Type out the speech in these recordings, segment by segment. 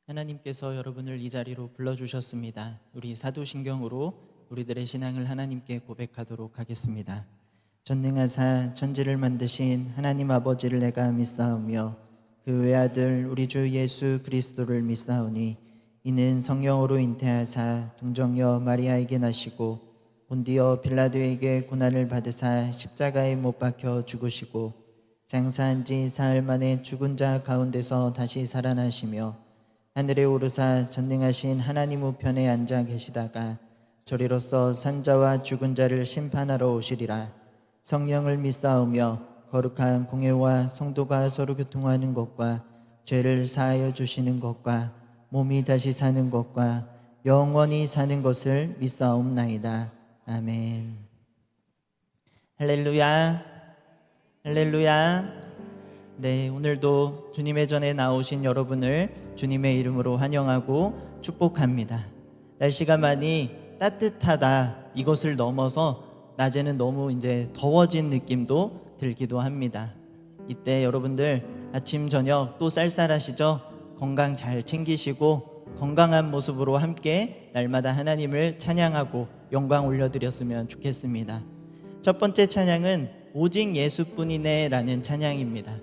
하나님께서 여러분을 이 자리로 불러주셨습니다. 우리 사도신경으로 우리들의 신앙을 하나님께 고백하도록 하겠습니다. 전능하사 천지를 만드신 하나님 아버지를 내가 믿사오며 그 외아들 우리 주 예수 그리스도를 믿사오니 이는 성령으로 잉태하사 동정녀 마리아에게 나시고 본디오 빌라도에게 고난을 받으사 십자가에 못 박혀 죽으시고 장사한 지 사흘 만에 죽은 자 가운데서 다시 살아나시며 하늘에 오르사 전능하신 하나님 우편에 앉아 계시다가 저리로서 산자와 죽은 자를 심판하러 오시리라. 성령을 믿사오며 거룩한 공회와 성도가 서로 교통하는 것과 죄를 사하여 주시는 것과 몸이 다시 사는 것과 영원히 사는 것을 믿사옵나이다. 아멘. 할렐루야, 할렐루야. 네, 오늘도 주님의 전에 나오신 여러분을 주님의 이름으로 환영하고 축복합니다. 날씨가 많이 따뜻하다 이것을 넘어서 낮에는 너무 이제 더워진 느낌도 들기도 합니다. 이때 여러분들 아침 저녁 또 쌀쌀하시죠? 건강 잘 챙기시고 건강한 모습으로 함께 날마다 하나님을 찬양하고 영광 올려드렸으면 좋겠습니다. 첫 번째 찬양은 오직 예수뿐이네 라는 찬양입니다.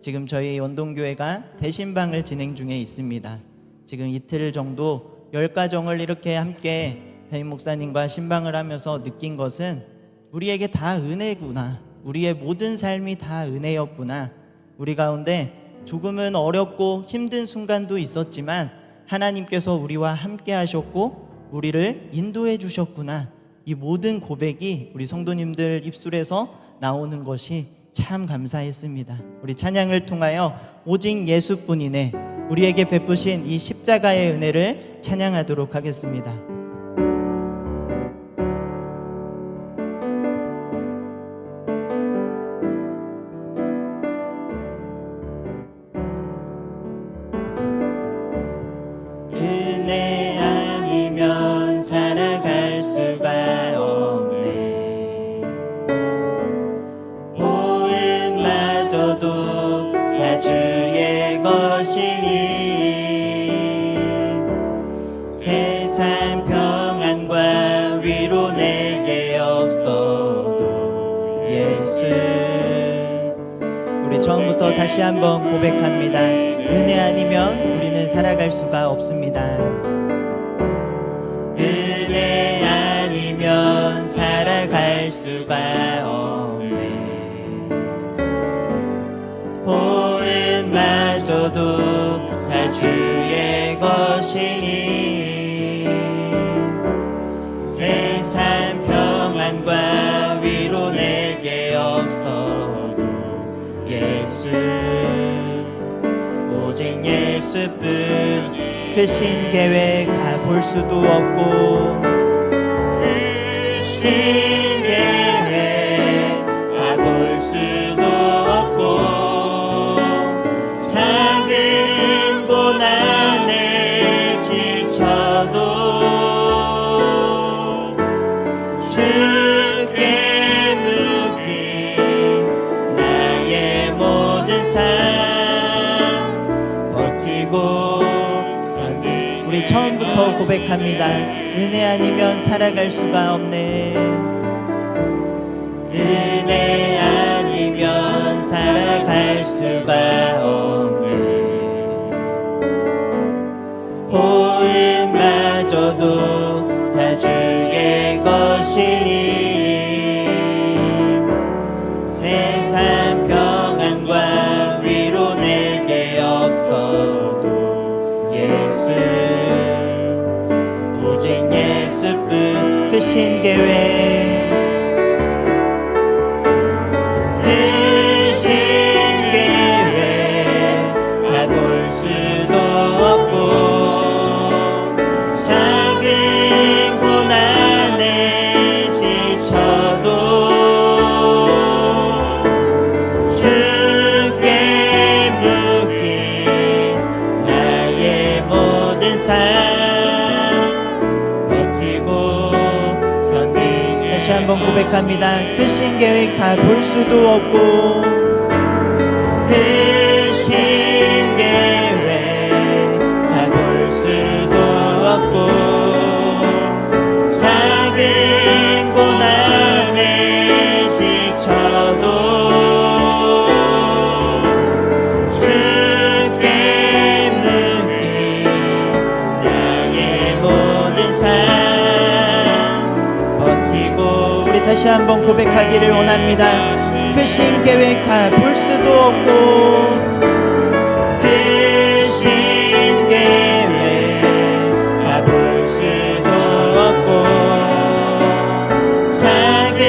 지금 저희 원동교회가 대신방을 진행 중에 있습니다. 지금 이틀 정도 10가정을 이렇게 함께 담임 목사님과 신방을 하면서 느낀 것은 우리에게 다 은혜구나, 우리의 모든 삶이 다 은혜였구나, 우리 가운데 조금은 어렵고 힘든 순간도 있었지만 하나님께서 우리와 함께 하셨고 우리를 인도해 주셨구나, 이 모든 고백이 우리 성도님들 입술에서 나오는 것이 참 감사했습니다. 우리 찬양을 통하여 오직 예수뿐이네, 우리에게 베푸신 이 십자가의 은혜를 찬양하도록 하겠습니다. 은혜 아니면 살아갈 수가 없네. 모음마저도 다 주의 것이니 세상 평안과 위로 내게 없어도 예수. 우리 처음부터 다시 한번 고백합니다. 은혜 아니면 우리는 살아갈 수가 없습니다. 은혜 아니면 살아갈 수가 없네. 보음마저도 다 주의 것이니 세상 평안과 위로 내게 없어도 예수. 오직 예수뿐 크신 계획 다 볼 수도 없고 크신 계획 다 볼 수도 없고 작은 고난에 지쳐도 주께 묶인 나의 모든 삶 버티고. 우리 처음부터 고백합니다. 은혜 아니면 살아갈 수가 없네. 은혜 아니면 살아갈 수가 없네. 보음마저도 다 주의 것이니 세상 평안과 위로 내게 없어도 예수. 오직 예수뿐 크신 계획 크신 계획 다 볼 수도 없고 작은 고난에 지쳐도 주께 묶인 나의 모든 삶 다시 한번 고백합니다. 크신 계획 다 볼 수도 없고 크신 계획 다 볼 고백하기를 원합니다. 크신 계획 다 볼 수도 없고 크신 계획 다 볼 수도 없고 작은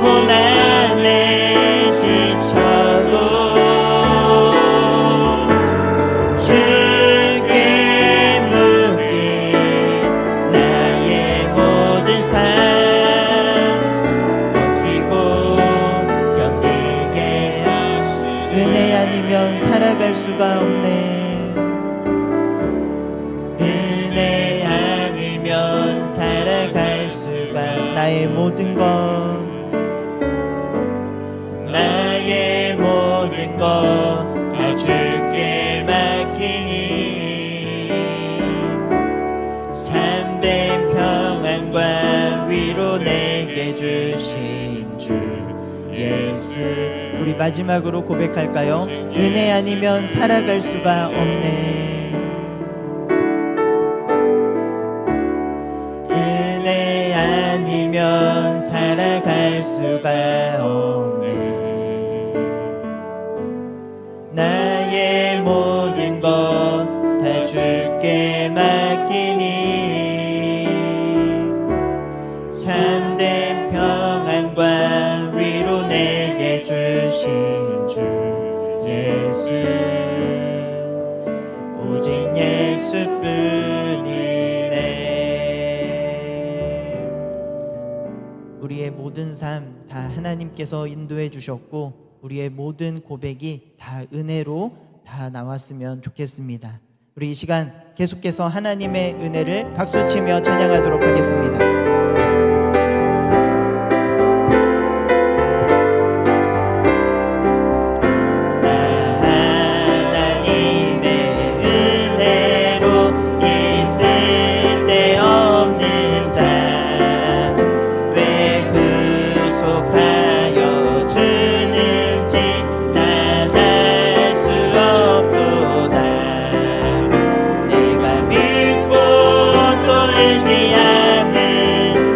고난에 지쳐도 주께 묶인 나의 모든 삶 버티고 견디게 하시 은혜 아니면 살아갈 수가 없네. 은혜 아니면 살아갈 수가 나의 모든 것 나의 모든 것 다 주께 맡기니 참된 평안과 위로 내게 주신 주 예수. 우리 마지막으로 고백할까요? 은혜 아니면 살아갈 수가 없네. 은혜 아니면 살아갈 수가 없네. 나의 모든 것 다 주께 맡기니 참된 평안과 위로 내게 주신 주 예수. 오직 예수뿐이네. 우리의 모든 삶 다 하나님께서 인도해 주셨고 우리의 모든 고백이 다 은혜로 다 나왔으면 좋겠습니다. 우리 이 시간 계속해서 하나님의 은혜를 박수치며 찬양하도록 하겠습니다. 내가 믿고 돌지 않는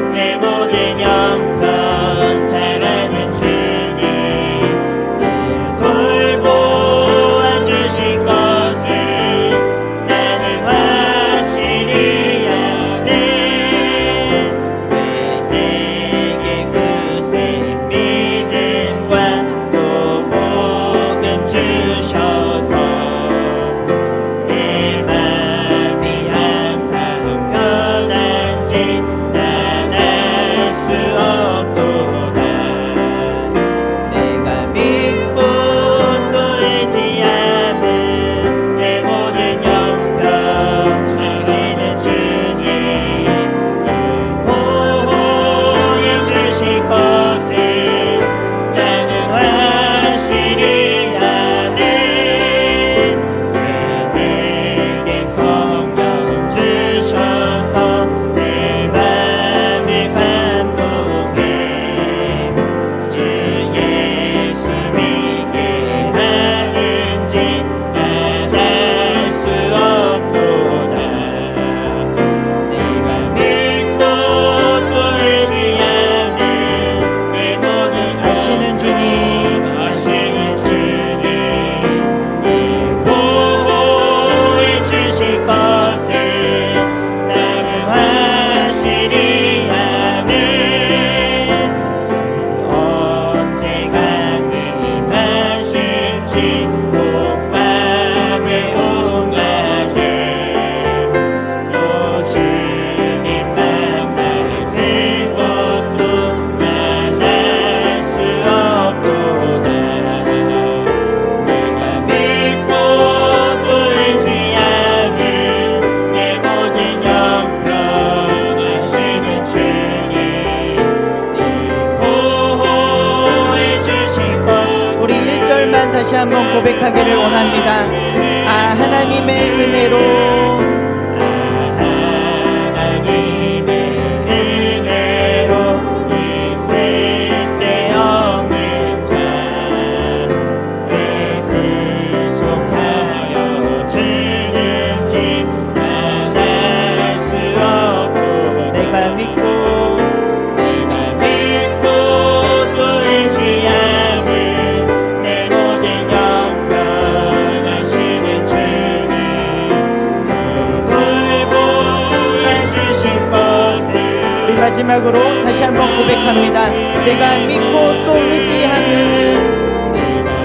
마지막으로 다시 한번 고백합니다. 내가 믿고 또 의지하는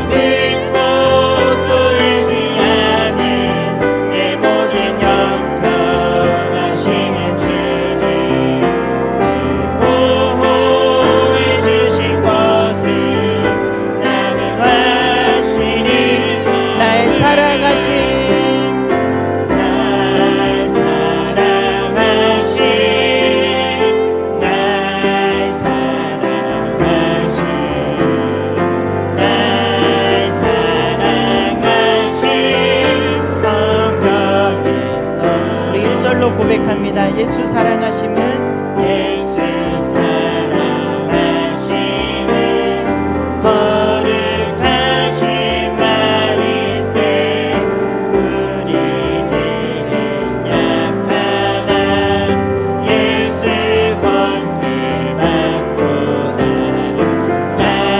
내 모든 형편하시는 주님 보호해 주신 것을 나는 확실히 날 사랑하신 고백합니다. 예수 사랑하심은 예수 사랑하심은 거룩하신 말일세 우리들은 약하나 예수 권세 받고나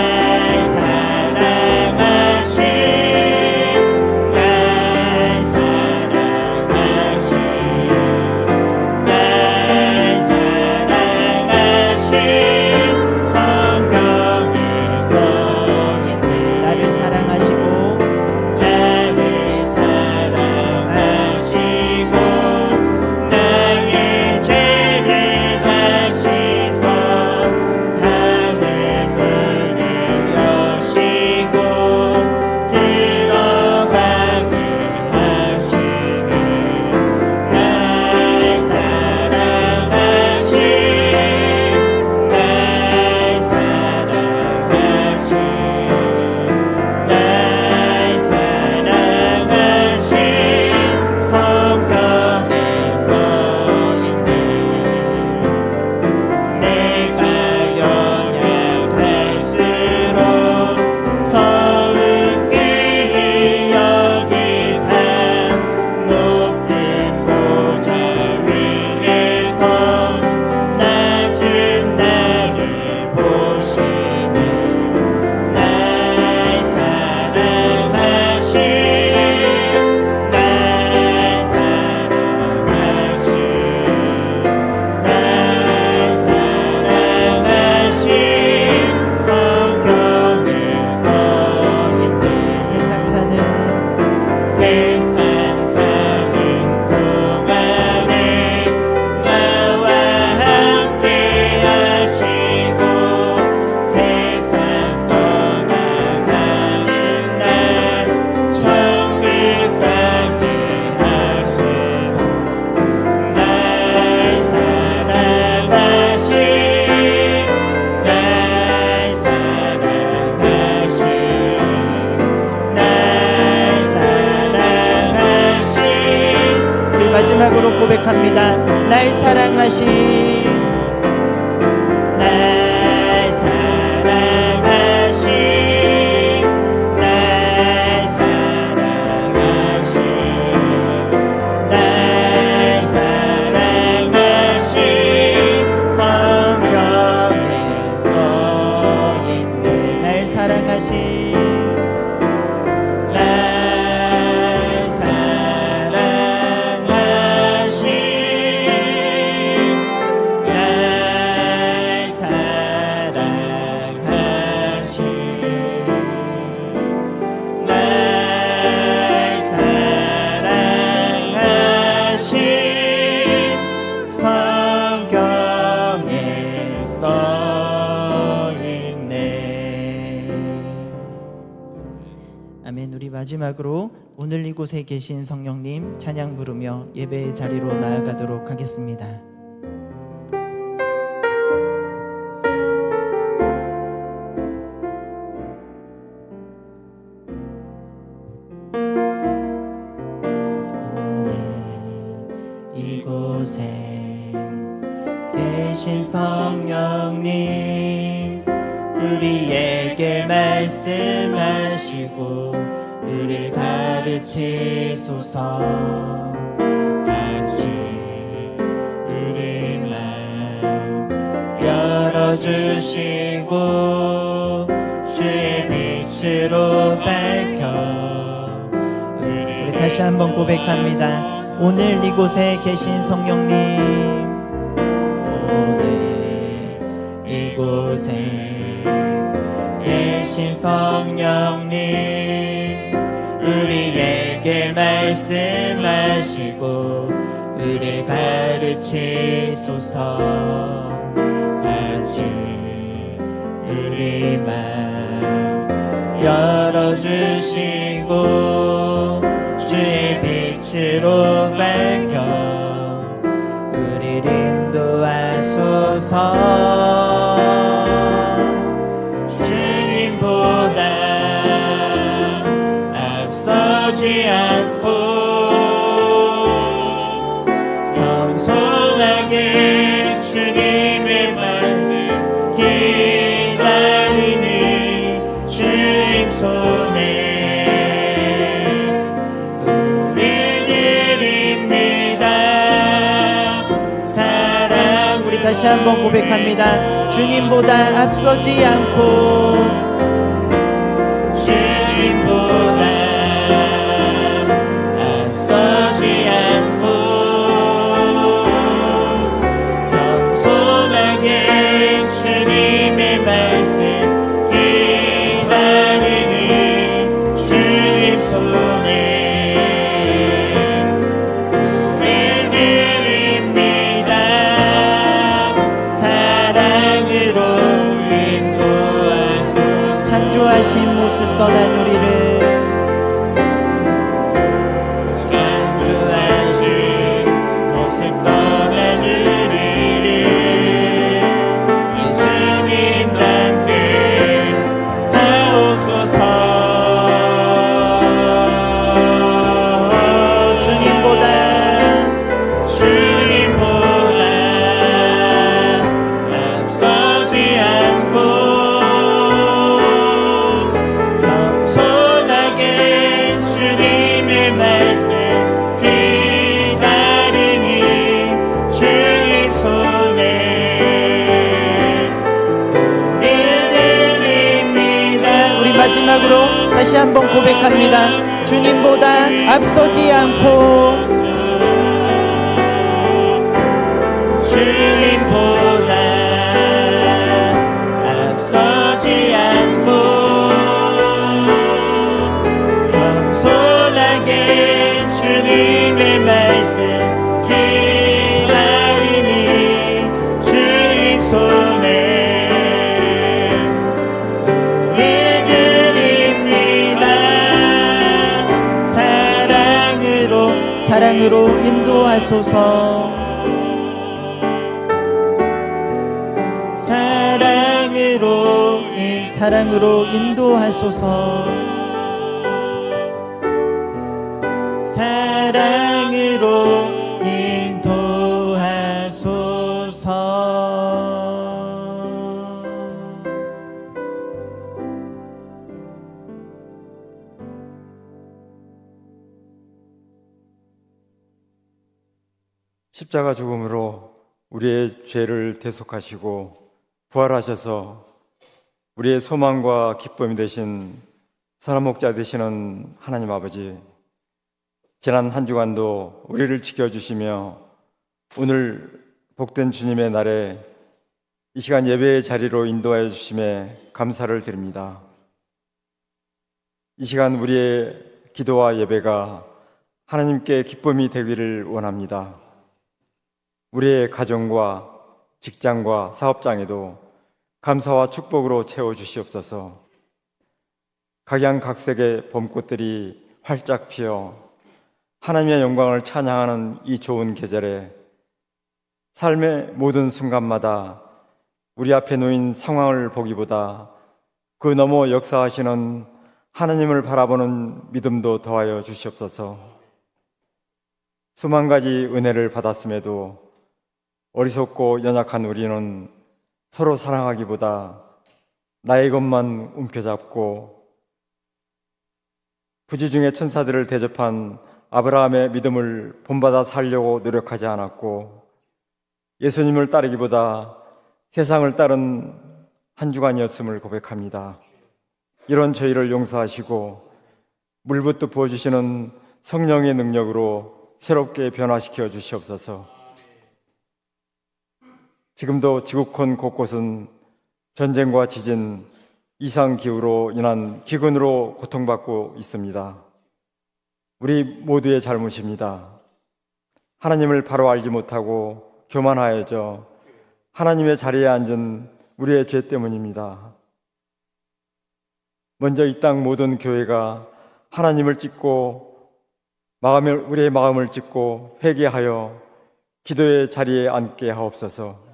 날 사랑하신 마지막으로 고백합니다. 날 사랑하신 날 사랑하신 날 사랑하신 날 사랑하신 성경에 써있네. 날 사랑하신 아멘. 우리 마지막으로 오늘 이곳에 계신 성령님 찬양 부르며 예배의 자리로 나아가도록 하겠습니다. 오늘 이곳에 계신 성령님 우리에게 말씀하시고 우리 가르치소서. 같이 우리 맘 열어주시고 주의 빛으로 밝혀. 우리 다시 한번 고백합니다. 오늘 이곳에 계신 성령님 오늘 이곳에 계신 성령님, 우리에게 말씀하시고 우리 가르치소서. 같이 우리 맘 열어주시고 주의 빛으로 밝혀 우리를 인도하소서. 주님보다 앞서지 않고 겸손하게 주님의 말씀 기다리는 주님 손에 우리 드립니다. 사랑. 우리 다시 한번 고백합니다. 주님보다 앞서지 않고 주님보다 앞서지 않고 겸손하게 주님의 말씀 기다리는 주님 손에 우리 드립니다. 사랑으로 인도하소서. 창조하신 모습 떠난 우리를, 창조하신 모습 떠난 우리를 예수님 닮게 하옵소서. 주님보다 앞서지 않고 겸손하게 주님의 말씀 기다리는 주님 손에 우리 드립니다. 우리 마지막으로 다시 한번 고백합니다. 주님보다 앞서지 않고 주님보다 앞서지 않고 겸손하게 주님의 말씀 기다리는 주님 손에 우리 드립니다. 사랑으로 인도하소서. 사랑으로 인도하소서. 사랑으로 인도하소서. 십자가 죽음으로 우리의 죄를 대속하시고 부활하셔서 우리의 소망과 기쁨이 되신 선한 목자 되시는 하나님 아버지, 지난 한 주간도 우리를 지켜주시며 오늘 복된 주님의 날에 이 시간 예배의 자리로 인도하여 주심에 감사를 드립니다. 이 시간 우리의 기도와 예배가 하나님께 기쁨이 되기를 원합니다. 우리의 가정과 직장과 사업장에도 감사와 축복으로 채워주시옵소서. 각양각색의 봄꽃들이 활짝 피어 하나님의 영광을 찬양하는 이 좋은 계절에 삶의 모든 순간마다 우리 앞에 놓인 상황을 보기보다 그 너머 역사하시는 하나님을 바라보는 믿음도 더하여 주시옵소서. 수만 가지 은혜를 받았음에도 어리석고 연약한 우리는 서로 사랑하기보다 나의 것만 움켜잡고 부지중의 천사들을 대접한 아브라함의 믿음을 본받아 살려고 노력하지 않았고 예수님을 따르기보다 세상을 따른 한 주간이었음을 고백합니다. 이런 저희를 용서하시고 물붓도 부어주시는 성령의 능력으로 새롭게 변화시켜 주시옵소서. 지금도 지구촌 곳곳은 전쟁과 지진, 이상기후로 인한 기근으로 고통받고 있습니다. 우리 모두의 잘못입니다. 하나님을 바로 알지 못하고 교만하여져 하나님의 자리에 앉은 우리의 죄 때문입니다. 먼저 이 땅 모든 교회가 하나님을 찢고 우리의 마음을 찢고 회개하여 기도의 자리에 앉게 하옵소서.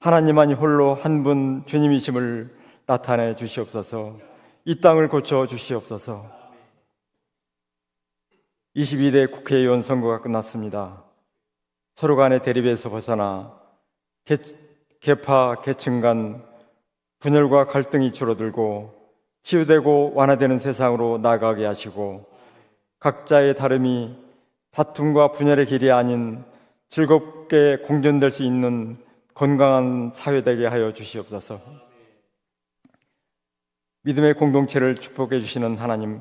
하나님만이 홀로 한 분 주님이심을 나타내 주시옵소서. 이 땅을 고쳐 주시옵소서. 22대 국회의원 선거가 끝났습니다. 서로 간의 대립에서 벗어나 계파, 계층 간 분열과 갈등이 줄어들고 치유되고 완화되는 세상으로 나아가게 하시고 각자의 다름이 다툼과 분열의 길이 아닌 즐겁게 공존될 수 있는 건강한 사회 되게 하여 주시옵소서. 믿음의 공동체를 축복해 주시는 하나님,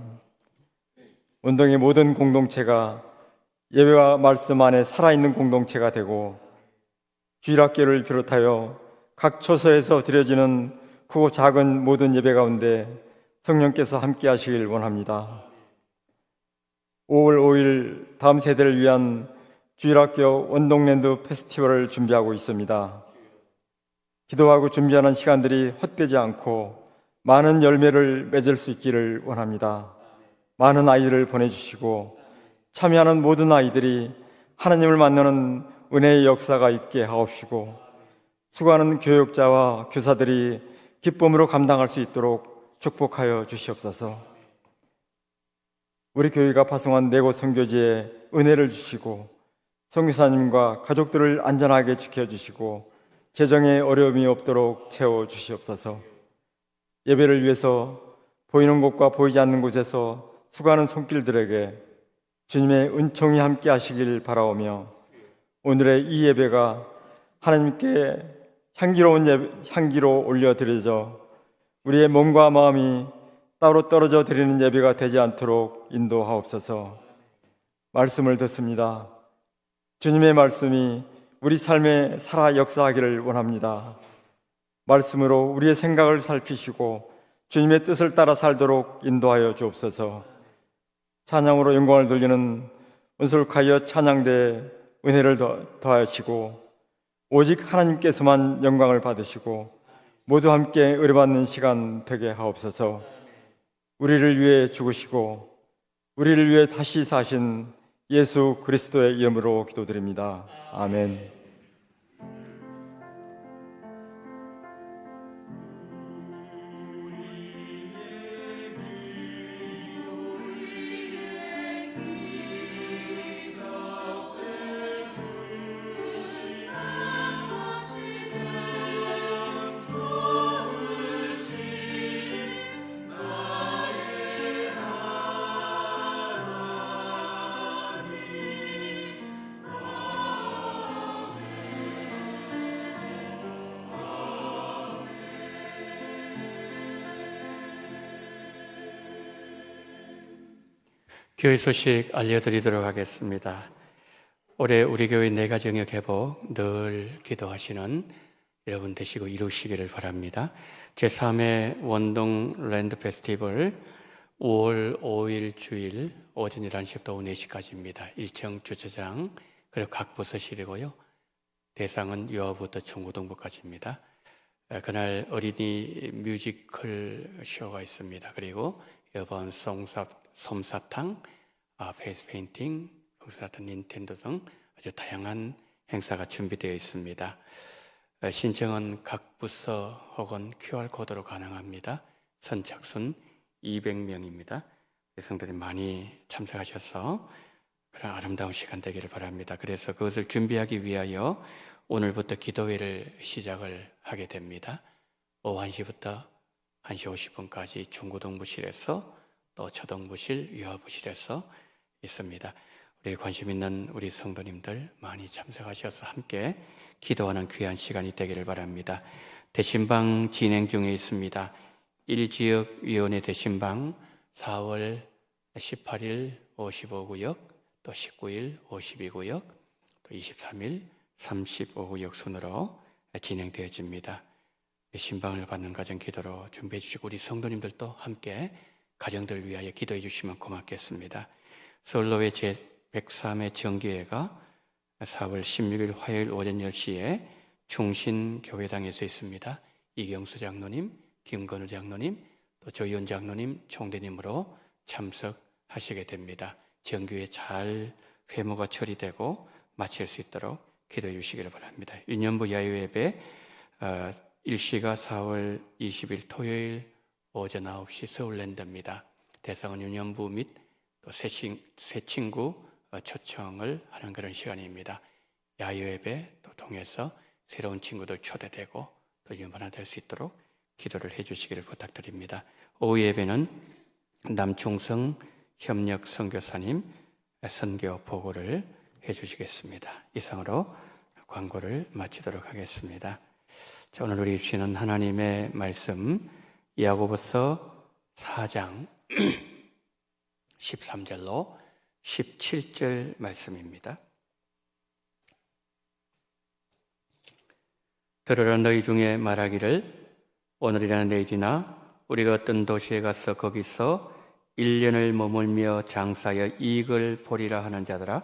원동의 모든 공동체가 예배와 말씀 안에 살아있는 공동체가 되고 주일학교를 비롯하여 각 처소에서 드려지는 크고 작은 모든 예배 가운데 성령께서 함께 하시길 원합니다. 5월 5일 다음 세대를 위한 주일학교 원동랜드 페스티벌을 준비하고 있습니다. 기도하고 준비하는 시간들이 헛되지 않고 많은 열매를 맺을 수 있기를 원합니다. 많은 아이들을 보내주시고 참여하는 모든 아이들이 하나님을 만나는 은혜의 역사가 있게 하옵시고 수고하는 교육자와 교사들이 기쁨으로 감당할 수 있도록 축복하여 주시옵소서. 우리 교회가 파송한 네곳 선교지에 은혜를 주시고 선교사님과 가족들을 안전하게 지켜주시고 재정에 어려움이 없도록 채워주시옵소서. 예배를 위해서 보이는 곳과 보이지 않는 곳에서 수고하는 손길들에게 주님의 은총이 함께 하시길 바라오며 오늘의 이 예배가 하나님께 향기로운 향기로 올려드려져 우리의 몸과 마음이 따로 떨어져 드리는 예배가 되지 않도록 인도하옵소서. 말씀을 듣습니다. 주님의 말씀이 우리 삶에 살아 역사하기를 원합니다. 말씀으로 우리의 생각을 살피시고 주님의 뜻을 따라 살도록 인도하여 주옵소서. 찬양으로 영광을 돌리는 온솔카이어 찬양대에 은혜를 더하시고 오직 하나님께서만 영광을 받으시고 모두 함께 의뢰받는 시간 되게 하옵소서. 우리를 위해 죽으시고 우리를 위해 다시 사신 예수 그리스도의 이름으로 기도드립니다. 아멘. 교회 소식 알려드리도록 하겠습니다. 올해 우리 교회 내가정역 회복 늘 기도하시는 여러분 되시고 이루시기를 바랍니다. 제3회 원동 랜드 페스티벌 5월 5일 주일 오전 11시부터 오후 4시까지입니다. 1층 주차장 그리고 각 부서실이고요. 대상은 유아부터 중고등부까지입니다. 그날 어린이 뮤지컬 쇼가 있습니다. 그리고 여번 솜사탕, 페이스 페인팅, 풍선하트, 닌텐도 등 아주 다양한 행사가 준비되어 있습니다. 신청은 각 부서 혹은 QR코드로 가능합니다. 선착순 200명입니다. 여성들이 많이 참석하셔서 그런 아름다운 시간 되기를 바랍니다. 그래서 그것을 준비하기 위하여 오늘부터 기도회를 시작을 하게 됩니다. 오후 1시부터 1시 50분까지 중고등부실에서 또 초등부실, 유아부실에서 있습니다. 우리 관심 있는 우리 성도님들 많이 참석하셔서 함께 기도하는 귀한 시간이 되기를 바랍니다. 대신방 진행 중에 있습니다. 1지역위원회 대신방 4월 18일 55구역, 또 19일 52구역, 또 23일 35구역 순으로 진행되어집니다. 신방을 받는 가정 기도로 준비해 주시고 우리 성도님들도 함께 가정들을 위하여 기도해 주시면 고맙겠습니다. 서울로회 제103회 정기회가 4월 16일 화요일 오전 10시에 충신교회당에서 있습니다. 이경수 장로님, 김건우 장로님, 또 조희원 장로님, 총대님으로 참석하시게 됩니다. 정규에 잘 회무가 처리되고 마칠 수 있도록 기도해 주시기를 바랍니다. 유년부 야유예배 일시가 4월 20일 토요일 오전 9시 서울랜드입니다. 대상은 유년부 및 또 새 친구 초청을 하는 그런 시간입니다. 야유예배 또 통해서 새로운 친구들 초대되고 또 유연반화 될 수 있도록 기도를 해주시기를 부탁드립니다. 오후 예배는 남충성 협력 선교사님 선교 보고를 해주시겠습니다. 이상으로 광고를 마치도록 하겠습니다. 자, 오늘 우리 주시는 하나님의 말씀 야고보서 4장 13절로 17절 말씀입니다. 들으라 너희 중에 말하기를 오늘이나 내일이나 우리가 어떤 도시에 가서 거기서 1년을 머물며 장사하여 이익을 보리라 하는 자들아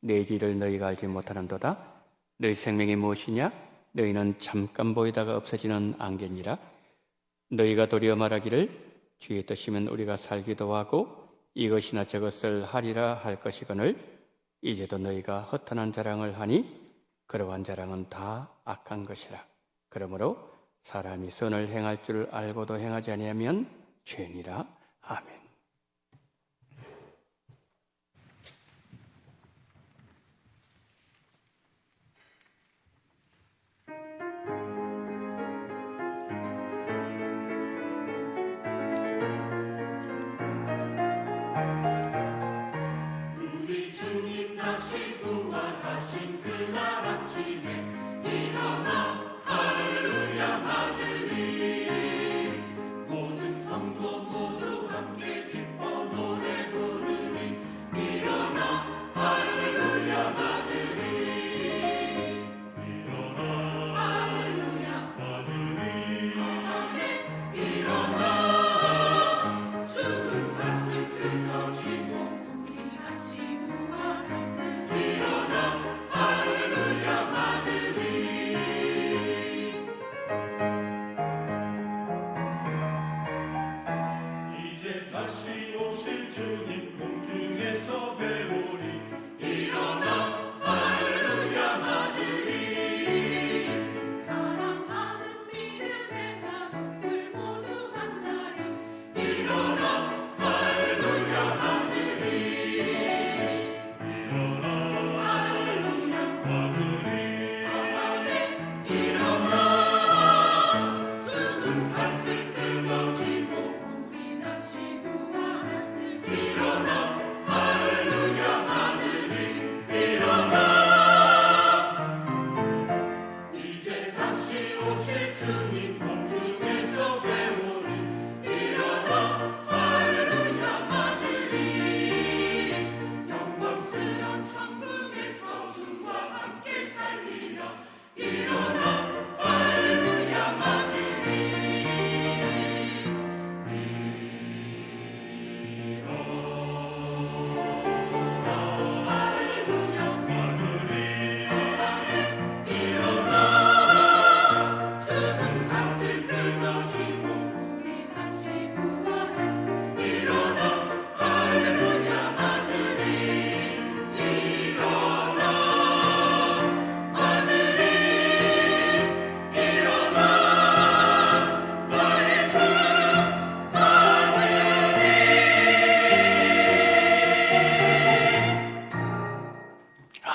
내일을 너희가 알지 못하는도다. 너희 생명이 무엇이냐? 너희는 잠깐 보이다가 없어지는 안개니라. 너희가 도리어 말하기를 주의 뜻이면 우리가 살기도 하고 이것이나 저것을 하리라 할 것이거늘 이제도 너희가 허탄한 자랑을 하니 그러한 자랑은 다 악한 것이라. 그러므로 사람이 선을 행할 줄 알고도 행하지 아니하면 죄니라. 아멘.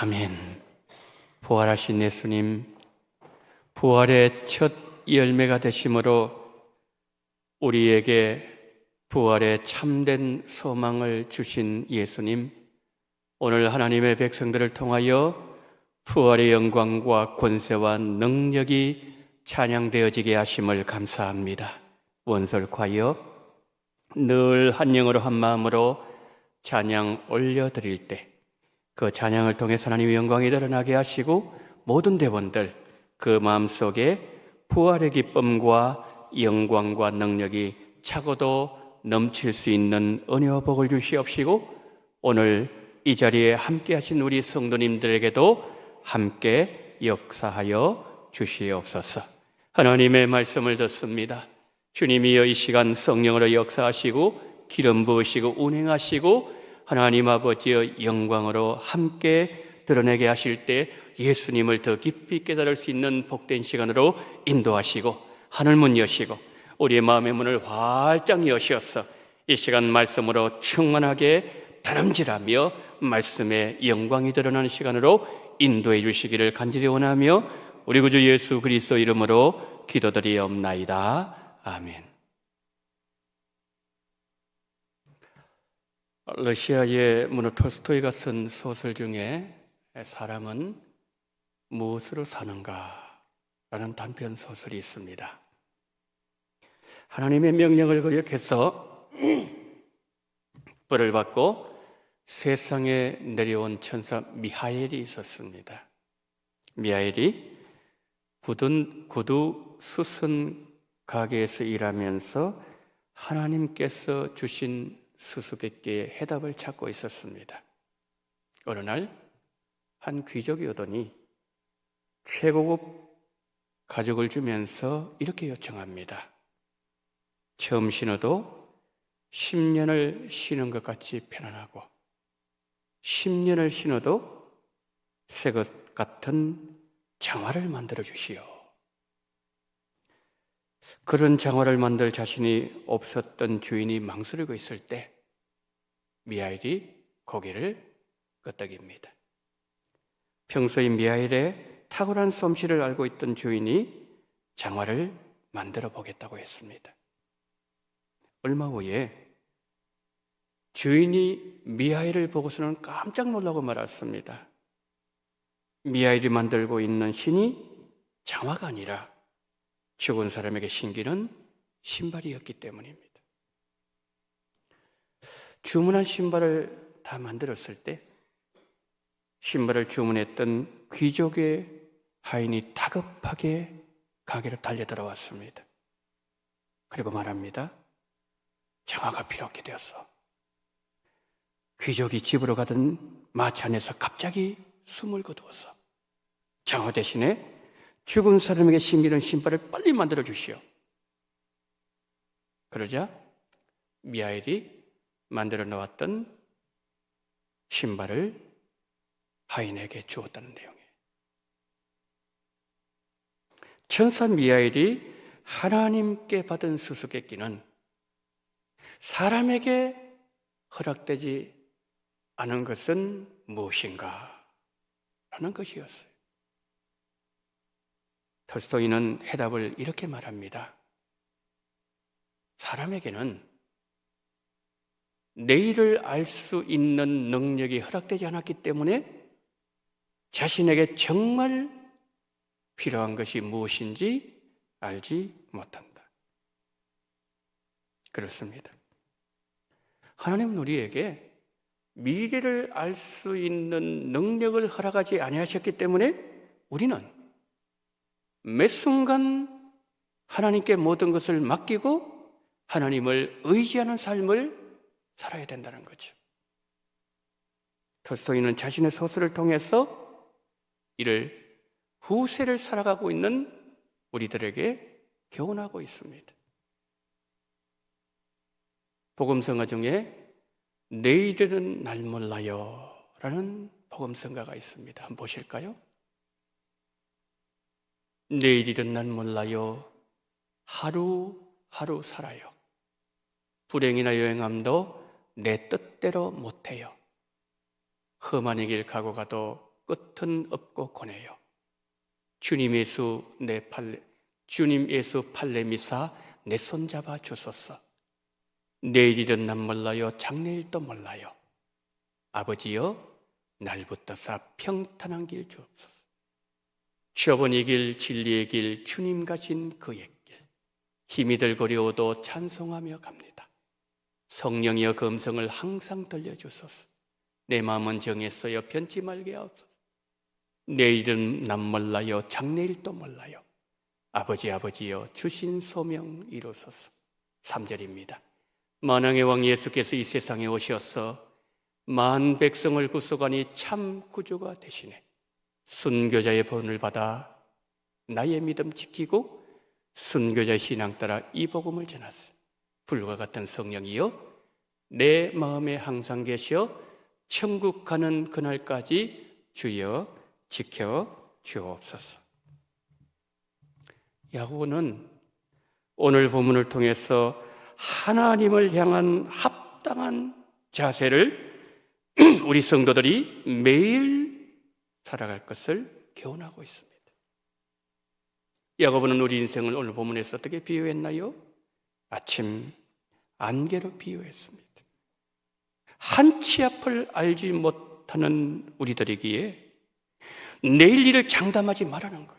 아멘. 부활하신 예수님, 부활의 첫 열매가 되심으로 우리에게 부활의 참된 소망을 주신 예수님, 오늘 하나님의 백성들을 통하여 부활의 영광과 권세와 능력이 찬양되어지게 하심을 감사합니다. 원설과여 늘 한 영으로 한 마음으로 찬양 올려드릴 때 그 찬양을 통해 하나님의 영광이 드러나게 하시고 모든 대원들 그 마음속에 부활의 기쁨과 영광과 능력이 차고도 넘칠 수 있는 은혜와 복을 주시옵시고 오늘 이 자리에 함께 하신 우리 성도님들에게도 함께 역사하여 주시옵소서. 하나님의 말씀을 듣습니다. 주님이여 이 시간 성령으로 역사하시고 기름 부으시고 운행하시고 하나님 아버지의 영광으로 함께 드러내게 하실 때 예수님을 더 깊이 깨달을 수 있는 복된 시간으로 인도하시고 하늘문 여시고 우리의 마음의 문을 활짝 여시어서 이 시간 말씀으로 충만하게 다름질하며 말씀의 영광이 드러나는 시간으로 인도해 주시기를 간절히 원하며 우리 구주 예수 그리스도 이름으로 기도드리옵나이다. 아멘. 러시아의 문호 톨스토이가 쓴 소설 중에 사람은 무엇으로 사는가? 라는 단편 소설이 있습니다. 하나님의 명령을 거역해서 벌을 받고 세상에 내려온 천사 미하엘이 있었습니다. 미하엘이 구두 수선 가게에서 일하면서 하나님께서 주신 수수께끼의 해답을 찾고 있었습니다. 어느 날 한 귀족이 오더니 최고급 가죽을 주면서 이렇게 요청합니다. 처음 신어도 10년을 신은 것 같이 편안하고 10년을 신어도 새 것 같은 장화를 만들어 주시오. 그런 장화를 만들 자신이 없었던 주인이 망설이고 있을 때 미하엘이 고개를 끄덕입니다. 평소에 미하엘의 탁월한 솜씨를 알고 있던 주인이 장화를 만들어 보겠다고 했습니다. 얼마 후에 주인이 미하엘을 보고서는 깜짝 놀라고 말았습니다. 미하엘이 만들고 있는 신이 장화가 아니라 죽은 사람에게 신기는 신발이었기 때문입니다. 주문한 신발을 다 만들었을 때 신발을 주문했던 귀족의 하인이 다급하게 가게로 달려 들어왔습니다. 그리고 말합니다. 장화가 필요 없게 되었어. 귀족이 집으로 가던 마차 안에서 갑자기 숨을 거두어서 장화 대신에 죽은 사람에게 신기는 신발을 빨리 만들어 주시오. 그러자 미하엘이 만들어 놓았던 신발을 하인에게 주었다는 내용이에요. 천사 미하엘이 하나님께 받은 수수께끼는 사람에게 허락되지 않은 것은 무엇인가? 라는 것이었어요. 톨스토이는 해답을 이렇게 말합니다. 사람에게는 내일을 알 수 있는 능력이 허락되지 않았기 때문에 자신에게 정말 필요한 것이 무엇인지 알지 못한다. 그렇습니다. 하나님은 우리에게 미래를 알 수 있는 능력을 허락하지 아니하셨기 때문에 우리는 매 순간 하나님께 모든 것을 맡기고 하나님을 의지하는 삶을 살아야 된다는 거죠. 톨스토이는 자신의 소설을 통해서 이를 후세를 살아가고 있는 우리들에게 교훈하고 있습니다. 복음성가 중에 내일은 날 몰라요 라는 복음성가가 있습니다. 한번 보실까요? 내일은 날 몰라요. 하루하루 살아요. 불행이나 여행함도 내 뜻대로 못해요. 험한 길 가고 가도 끝은 없고 고뇌요. 주님 예수 팔레미사 내 손 잡아 주소서. 내일은 난 몰라요. 장래일도 몰라요. 아버지여 날 붙드사 평탄한 길 주옵소서. 시어머니 길 진리의 길 주님 가신 그의 길 힘이 들거려워도 찬송하며 갑니다. 성령이여 금성을 항상 들려주소서. 내 마음은 정했어요. 변치 말게 하옵소서. 내일은 난 몰라요. 장래일도 몰라요. 아버지여 주신 소명 이루소서. 3절입니다. 만왕의 왕 예수께서 이 세상에 오셔서 만 백성을 구속하니 참 구주가 되시네. 순교자의 본을 받아 나의 믿음 지키고 순교자의 신앙 따라 이 복음을 전하세. 불과 같은 성령이여 내 마음에 항상 계셔 천국 가는 그날까지 주여 지켜 주옵소서. 야고보는 오늘 본문을 통해서 하나님을 향한 합당한 자세를 우리 성도들이 매일 살아갈 것을 교훈하고 있습니다. 야고보는 우리 인생을 오늘 본문에서 어떻게 비유했나요? 아침 안개로 비유했습니다. 한치 앞을 알지 못하는 우리들이기에 내일 일을 장담하지 말라는 거예요.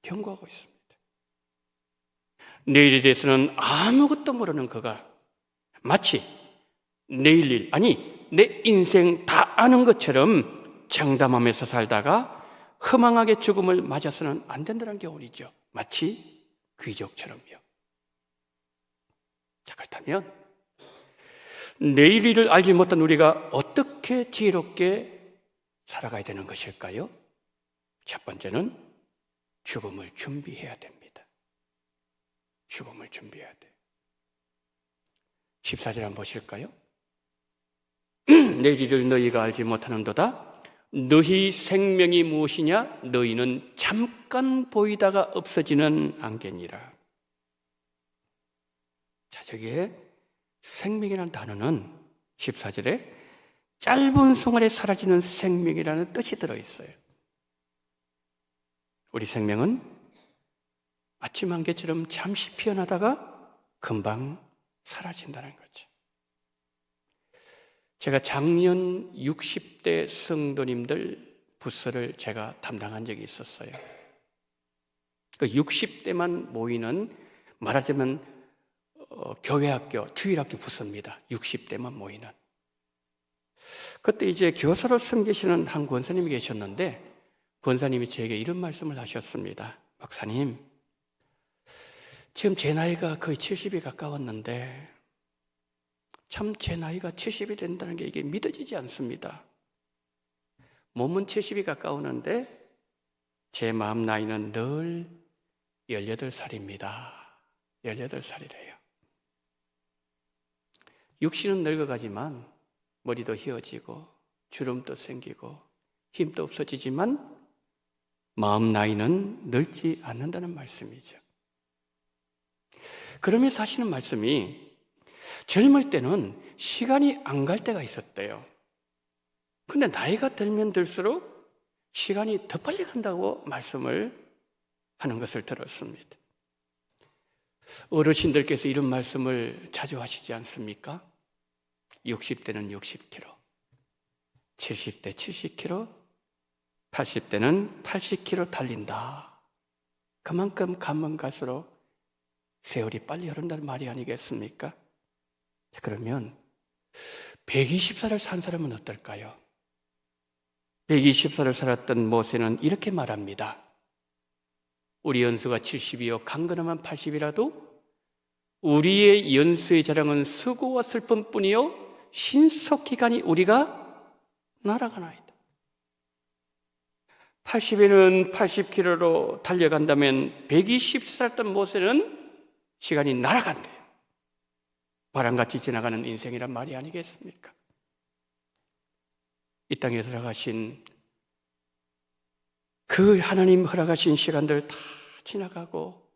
경고하고 있습니다. 내일에 대해서는 아무것도 모르는 그가 마치 내일 일, 아니 내 인생 다 아는 것처럼 장담하면서 살다가 허망하게 죽음을 맞아서는 안 된다는 교훈이죠. 마치 귀족처럼요. 자, 그렇다면 내일 일을 알지 못한 우리가 어떻게 지혜롭게 살아가야 되는 것일까요? 첫 번째는 죽음을 준비해야 됩니다. 죽음을 준비해야 돼요. 14절 한번 보실까요? 내일 일을 너희가 알지 못하는도다. 너희 생명이 무엇이냐? 너희는 잠깐 보이다가 없어지는 안개니라. 자, 저기에 생명이라는 단어는 14절에 짧은 순간에 사라지는 생명이라는 뜻이 들어있어요. 우리 생명은 아침 안개처럼 잠시 피어나다가 금방 사라진다는 거죠. 제가 작년 60대 성도님들 부서를 제가 담당한 적이 있었어요. 그 60대만 모이는, 말하자면 교회학교, 주일학교 부서입니다. 60대만 모이는. 그때 이제 교사로 섬기시는 한 권사님이 계셨는데, 권사님이 저에게 이런 말씀을 하셨습니다. 박사님, 지금 제 나이가 거의 70이 가까웠는데 참 제 나이가 70이 된다는 게 이게 믿어지지 않습니다. 몸은 70이 가까우는데 제 마음 나이는 늘 18살입니다. 18살이래요. 육신은 늙어가지만 머리도 휘어지고 주름도 생기고 힘도 없어지지만 마음 나이는 늙지 않는다는 말씀이죠. 그러면서 하시는 말씀이 젊을 때는 시간이 안 갈 때가 있었대요. 근데 나이가 들면 들수록 시간이 더 빨리 간다고 말씀을 하는 것을 들었습니다. 어르신들께서 이런 말씀을 자주 하시지 않습니까? 60대는 60km, 70대 70km, 80대는 80km 달린다. 그만큼 가면 갈수록 세월이 빨리 흐른다는 말이 아니겠습니까? 그러면 120살을 산 사람은 어떨까요? 120살을 살았던 모세는 이렇게 말합니다. 우리 연수가 70이요 강건하면 80이라도 우리의 연수의 자랑은 수고와 슬픔뿐이요 신속히 가니 우리가 날아가나이다. 80에는 80km로 달려간다면 120살던 모세는 시간이 날아간대요. 바람같이 지나가는 인생이란 말이 아니겠습니까? 이 땅에 들어가신 그 하나님 허락하신 시간들 다 지나가고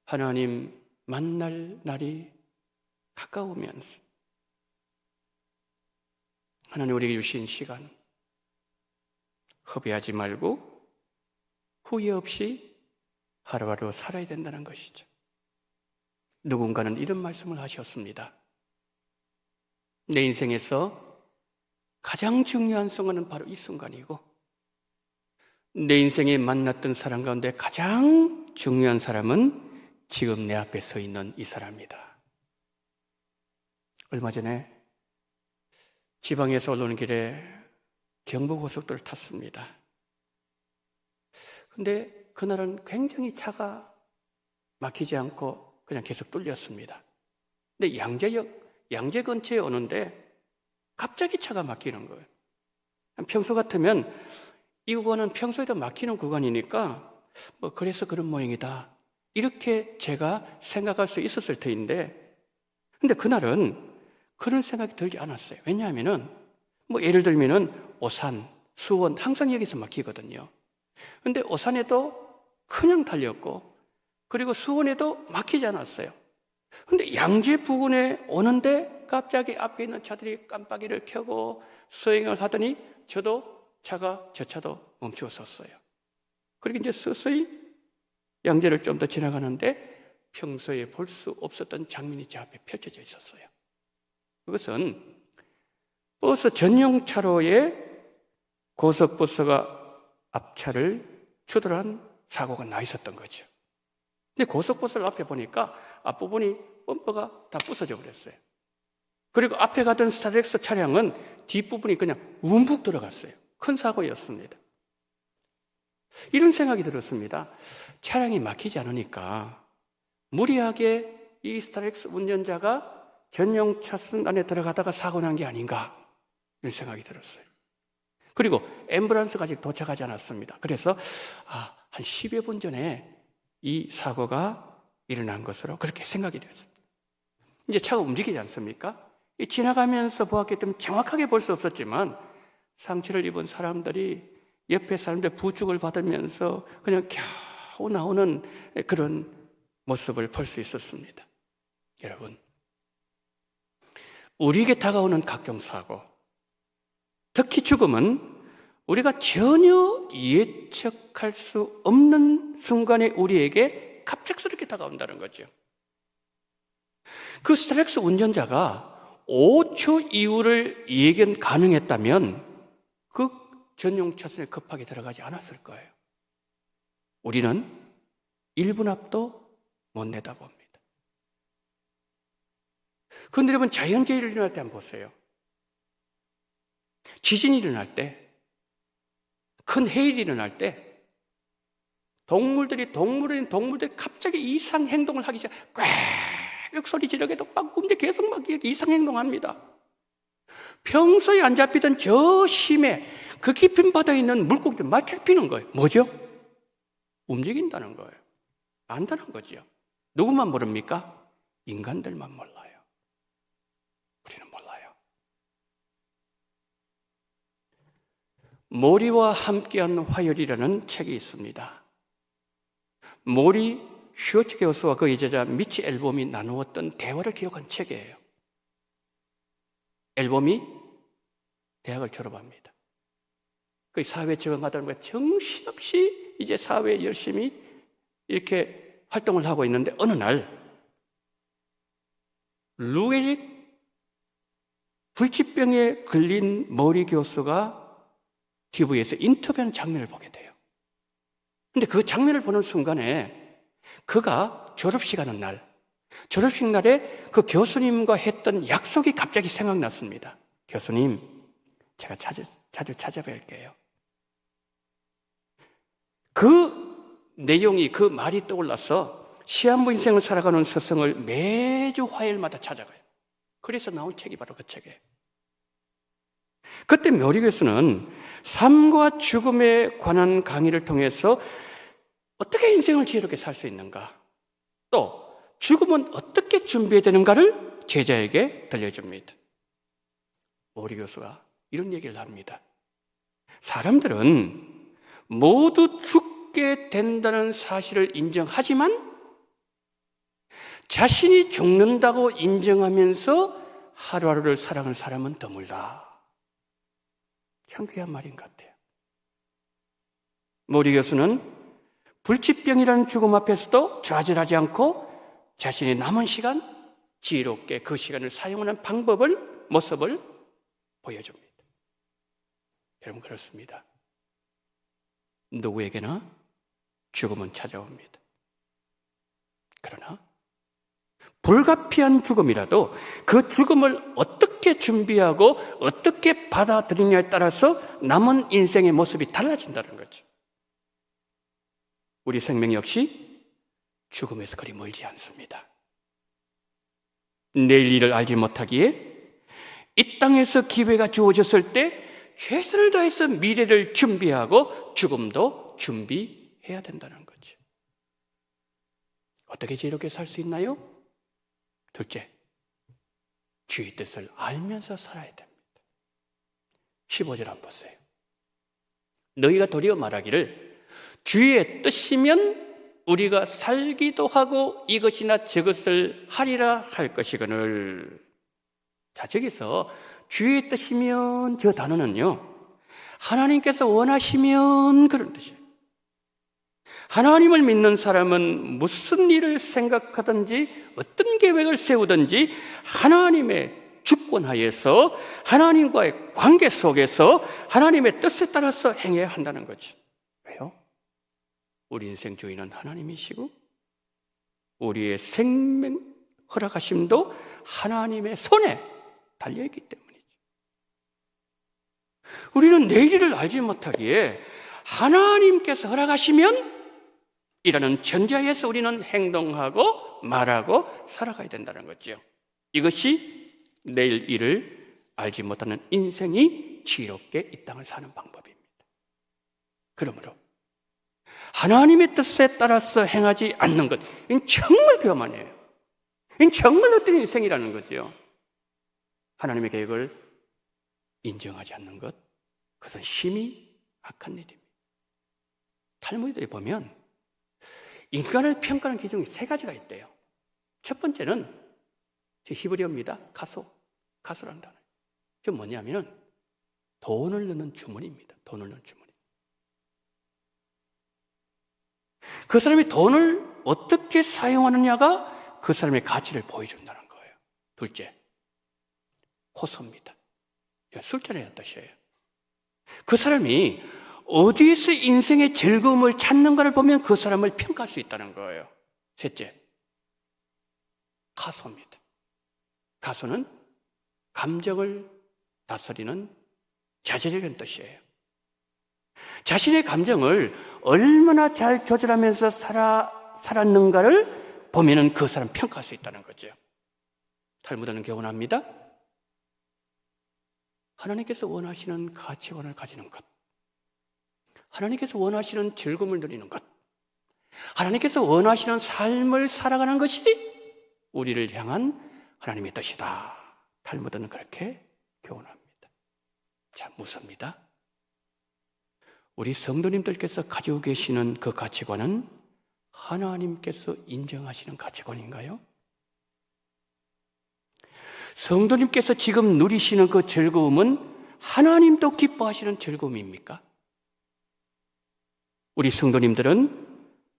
하나님 만날 날이 가까우면서 하나님 우리에게 주신 시간 허비하지 말고 후회 없이 하루하루 살아야 된다는 것이죠. 누군가는 이런 말씀을 하셨습니다. 내 인생에서 가장 중요한 순간은 바로 이 순간이고 내 인생에 만났던 사람 가운데 가장 중요한 사람은 지금 내 앞에 서 있는 이 사람이다. 얼마 전에 지방에서 올라오는 길에 경부고속도로를 탔습니다. 근데 그날은 굉장히 차가 막히지 않고 그냥 계속 뚫렸습니다. 근데 양재 근처에 오는데 갑자기 차가 막히는 거예요. 평소 같으면 이 구간은 평소에도 막히는 구간이니까 뭐 그래서 그런 모양이다, 이렇게 제가 생각할 수 있었을 터인데, 근데 그날은 그런 생각이 들지 않았어요. 왜냐하면은 뭐 예를 들면은 오산, 수원 항상 여기서 막히거든요. 근데 오산에도 그냥 달렸고, 그리고 수원에도 막히지 않았어요. 근데 양재 부근에 오는데 갑자기 앞에 있는 차들이 깜빡이를 켜고 서행을 하더니 저 차도 멈추어 섰어요. 그리고 이제 서서히 양재를 좀 더 지나가는데 평소에 볼 수 없었던 장면이 제 앞에 펼쳐져 있었어요. 그것은 버스 전용 차로에 고속버스가 앞차를 추돌한 사고가 나 있었던 거죠. 근데 고속버스를 앞에 보니까 앞부분이 범퍼가 다 부서져 버렸어요. 그리고 앞에 가던 스타렉스 차량은 뒷부분이 그냥 움푹 들어갔어요. 큰 사고였습니다. 이런 생각이 들었습니다. 차량이 막히지 않으니까 무리하게 이 스타렉스 운전자가 전용 차선 안에 들어가다가 사고 난 게 아닌가, 이런 생각이 들었어요. 그리고 앰뷸런스가 아직 도착하지 않았습니다. 그래서 한 10여 분 전에 이 사고가 일어난 것으로 그렇게 생각이 되었습니다. 이제 차가 움직이지 않습니까? 지나가면서 보았기 때문에 정확하게 볼 수 없었지만 상처를 입은 사람들이 옆에 사람들 부축을 받으면서 그냥 겨우 나오는 그런 모습을 볼 수 있었습니다. 여러분, 우리에게 다가오는 각종 사고, 특히 죽음은 우리가 전혀 예측할 수 없는 순간에 우리에게 갑작스럽게 다가온다는 거죠. 그 스타렉스 운전자가 5초 이후를 예견 가능했다면 그 전용 차선에 급하게 들어가지 않았을 거예요. 우리는 1분 앞도 못 내다봅니다. 그런데 여러분, 자연재해를 일어날 때 한번 보세요. 지진이 일어날 때, 큰 해일이 일어날 때 동물들이 갑자기 이상 행동을 하기 시작, 꽥 소리 지르게도 막 근데 계속 막 이상 행동합니다. 평소에 안 잡히던 저 심해 그 깊은 바다에 있는 물고기들 막 잡히는 거예요. 뭐죠? 움직인다는 거예요. 안다는 거죠. 누구만 모릅니까? 인간들만 몰라요. 우리는 몰라요. 모리와 함께한 화요일이라는 책이 있습니다. 모리 슈어츠 교수와 그의 제자 미치 앨범이 나누었던 대화를 기록한 책이에요. 앨범이 대학을 졸업합니다. 그 사회에 적응하다 보니까 정신없이 이제 사회에 열심히 이렇게 활동을 하고 있는데, 어느 날 루에릭 불치병에 걸린 모리 교수가 TV에서 인터뷰하는 장면을 보게 돼요. 근데 그 장면을 보는 순간에 그가 졸업식 하는 날, 졸업식 날에 그 교수님과 했던 약속이 갑자기 생각났습니다. 교수님, 제가 자주 찾아뵐게요. 그 내용이, 그 말이 떠올라서 시한부 인생을 살아가는 스승을 매주 화요일마다 찾아가요. 그래서 나온 책이 바로 그 책이에요. 그때 모리 교수는 삶과 죽음에 관한 강의를 통해서 어떻게 인생을 지혜롭게 살 수 있는가, 또 죽음은 어떻게 준비해야 되는가를 제자에게 들려줍니다. 모리 교수가 이런 얘기를 합니다. 사람들은 모두 죽게 된다는 사실을 인정하지만 자신이 죽는다고 인정하면서 하루하루를 살아가는 사람은 드물다. 참 귀한 말인 것 같아요. 모리 교수는 불치병이라는 죽음 앞에서도 좌절하지 않고 자신의 남은 시간 지혜롭게 그 시간을 사용하는 방법을, 모습을 보여줍니다. 여러분, 그렇습니다. 누구에게나 죽음은 찾아옵니다. 그러나 불가피한 죽음이라도 그 죽음을 어떻게 준비하고 어떻게 받아들이냐에 따라서 남은 인생의 모습이 달라진다는 거죠. 우리 생명 역시 죽음에서 그리 멀지 않습니다. 내일 일을 알지 못하기에 이 땅에서 기회가 주어졌을 때 최선을 다해서 미래를 준비하고 죽음도 준비해야 된다는 거죠. 어떻게 지혜롭게 살 수 있나요? 둘째, 주의 뜻을 알면서 살아야 됩니다. 15절 한번 보세요. 너희가 도리어 말하기를 주의 뜻이면 우리가 살기도 하고 이것이나 저것을 하리라 할 것이거늘. 자, 저기서 주의 뜻이면 저 단어는요, 하나님께서 원하시면 그런 뜻이에요. 하나님을 믿는 사람은 무슨 일을 생각하든지 어떤 계획을 세우든지 하나님의 주권하에서 하나님과의 관계 속에서 하나님의 뜻에 따라서 행해야 한다는 거죠. 왜요? 우리 인생 주인은 하나님이시고 우리의 생명 허락하심도 하나님의 손에 달려있기 때문이죠. 우리는 내일을 알지 못하기에 하나님께서 허락하시면 이라는 전제하에서 우리는 행동하고 말하고 살아가야 된다는 거죠. 이것이 내일 일을 알지 못하는 인생이 지혜롭게 이 땅을 사는 방법입니다. 그러므로 하나님의 뜻에 따라서 행하지 않는 것, 이건 정말 교만해요. 이건 정말 어떤 인생이라는 거죠. 하나님의 계획을 인정하지 않는 것, 그것은 심히 악한 일입니다. 탈무드에 보면 인간을 평가하는 기준이 세 가지가 있대요. 첫 번째는 히브리어입니다. 가소라는 단어. 그게 뭐냐면은 돈을 넣는 주머니입니다. 돈을 넣는 주머니. 그 사람이 돈을 어떻게 사용하느냐가 그 사람의 가치를 보여준다는 거예요. 둘째, 코소입니다. 술자리라는 뜻이에요. 그 사람이 어디에서 인생의 즐거움을 찾는가를 보면 그 사람을 평가할 수 있다는 거예요. 셋째, 가소입니다. 가소는 감정을 다스리는 자제력이라는 뜻이에요. 자신의 감정을 얼마나 잘 조절하면서 살았는가를 보면은 그 사람 평가할 수 있다는 거죠. 탈무드는 교훈합니다. 하나님께서 원하시는 가치관을 가지는 것, 하나님께서 원하시는 즐거움을 누리는 것, 하나님께서 원하시는 삶을 살아가는 것이 우리를 향한 하나님의 뜻이다. 탈무드는 그렇게 교훈합니다. 자, 묻습니다. 우리 성도님들께서 가지고 계시는 그 가치관은 하나님께서 인정하시는 가치관인가요? 성도님께서 지금 누리시는 그 즐거움은 하나님도 기뻐하시는 즐거움입니까? 우리 성도님들은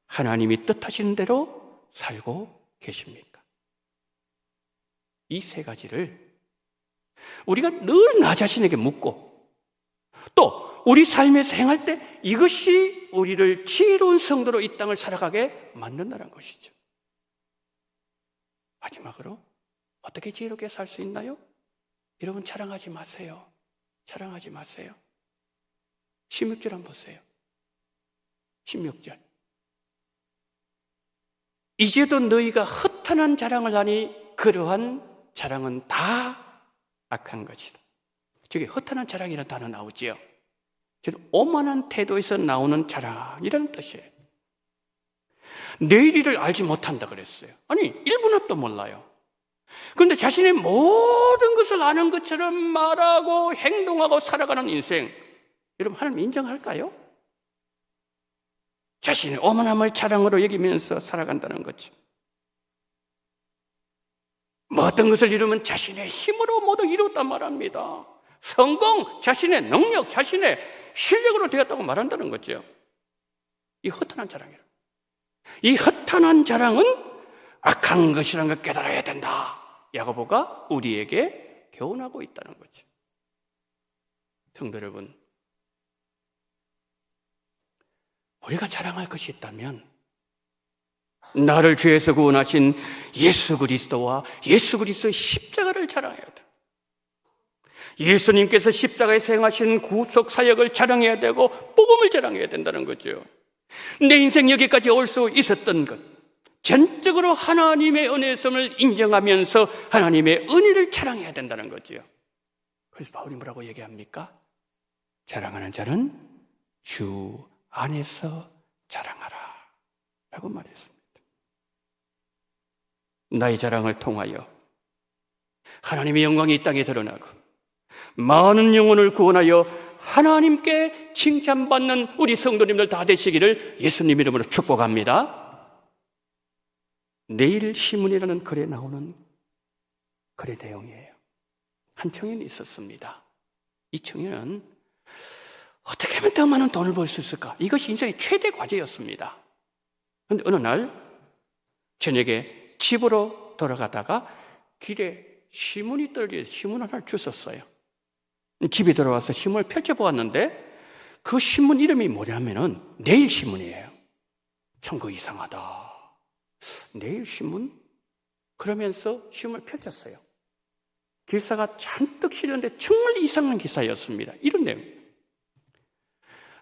하나님이 뜻하시는 대로 살고 계십니까? 이 세 가지를 우리가 늘 나 자신에게 묻고 또 우리 삶에서 행할 때 이것이 우리를 지혜로운 성도로 이 땅을 살아가게 만든다는 것이죠. 마지막으로 어떻게 지혜롭게 살 수 있나요? 여러분, 자랑하지 마세요. 자랑하지 마세요. 16절 한번 보세요. 16절. 이제도 너희가 허탄한 자랑을 하니 그러한 자랑은 다 악한 것이다. 저기 허탄한 자랑이라는 단어 나오지요. 오만한 태도에서 나오는 자랑이라는 뜻이에요. 내일 일을 알지 못한다 그랬어요. 아니, 1분 앞도 몰라요. 그런데 자신의 모든 것을 아는 것처럼 말하고 행동하고 살아가는 인생, 여러분, 하나님 인정할까요? 자신의 오만함을 자랑으로 여기면서 살아간다는 거죠. 모든 것을 이루면 자신의 힘으로 모두 이뤘단 말합니다. 성공, 자신의 능력, 자신의 실력으로 되었다고 말한다는 거죠. 이 허탄한 자랑이라. 이 허탄한 자랑은 악한 것이라는 걸 깨달아야 된다. 야고보가 우리에게 교훈하고 있다는 거죠. 성도 여러분, 우리가 자랑할 것이 있다면 나를 죄에서 구원하신 예수 그리스도와 예수 그리스도의 십자가를 자랑해야 돼. 예수님께서 십자가에서 행하신 구속 사역을 자랑해야 되고 복음을 자랑해야 된다는 거죠. 내 인생 여기까지 올 수 있었던 것, 전적으로 하나님의 은혜성을 인정하면서 하나님의 은혜를 자랑해야 된다는 거지요. 그래서 바울이 뭐라고 얘기합니까? 자랑하는 자는 주 안에서 자랑하라 라고 말했습니다. 나의 자랑을 통하여 하나님의 영광이 이 땅에 드러나고 많은 영혼을 구원하여 하나님께 칭찬받는 우리 성도님들 다 되시기를 예수님 이름으로 축복합니다. 내일 신문이라는 글에 나오는 글의 내용이에요. 한 청년이 있었습니다. 이 청년은 어떻게 하면 더 많은 돈을 벌 수 있을까? 이것이 인생의 최대 과제였습니다. 그런데 어느 날 저녁에 집으로 돌아가다가 길에 신문이 떨어져 신문 하나를 주웠어요. 집에 들어와서 신문을 펼쳐보았는데 그 신문 이름이 뭐냐면은 내일 신문이에요. 참 그 이상하다. 내일 신문? 그러면서 신문을 펼쳤어요. 기사가 잔뜩 실렸는데 정말 이상한 기사였습니다. 이런 내용.